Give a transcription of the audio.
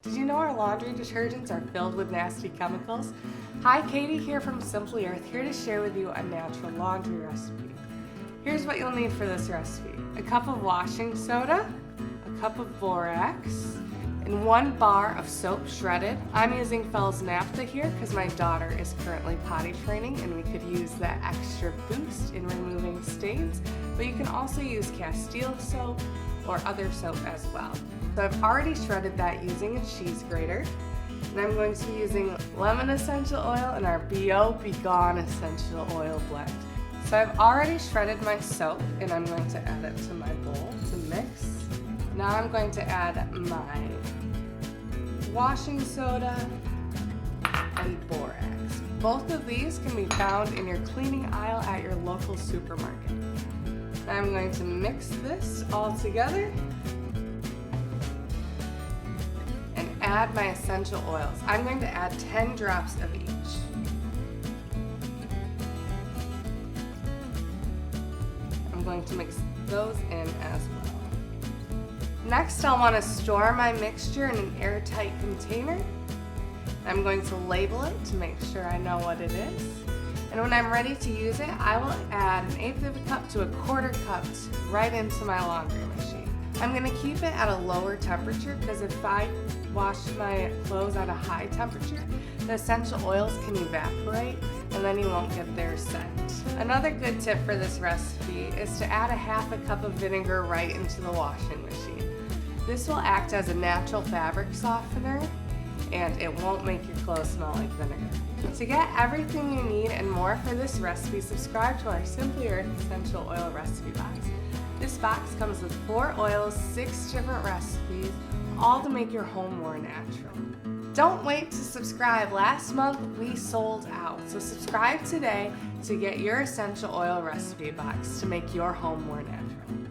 Did you know our laundry detergents are filled with nasty chemicals? Hi, Katie here from Simply Earth, here to share with you a natural laundry recipe. Here's what you'll need for this recipe. A cup of washing soda, a cup of borax, and 1 bar of soap shredded. I'm using Fell's Naphtha here because my daughter is currently potty training and we could use that extra boost in removing stains, but you can also use Castile soap or other soap as well. So I've already shredded that using a cheese grater, and I'm going to be using lemon essential oil and our B.O. Be Gone essential oil blend. So I've already shredded my soap and I'm going to add it to my bowl to mix. Now I'm going to add my washing soda and borax. Both of these can be found in your cleaning aisle at your local supermarket. Now I'm going to mix this all together and add my essential oils. I'm going to add 10 drops of each. I'm going to mix those in as well. Next, I'll want to store my mixture in an airtight container. I'm going to label it to make sure I know what it is. And when I'm ready to use it, I will add 1/8 of a cup to 1/4 cup right into my laundry machine. I'm going to keep it at a lower temperature because if I wash my clothes at a high temperature, the essential oils can evaporate and then you won't get their scent. Another good tip for this recipe is to add 1/2 cup of vinegar right into the washing machine. This will act as a natural fabric softener and it won't make your clothes smell like vinegar. To get everything you need and more for this recipe, subscribe to our Simply Earth Essential Oil Recipe Box. This box comes with 4 oils, 6 different recipes, all to make your home more natural. Don't wait to subscribe. Last month we sold out, so subscribe today to get your essential oil recipe box to make your home more natural.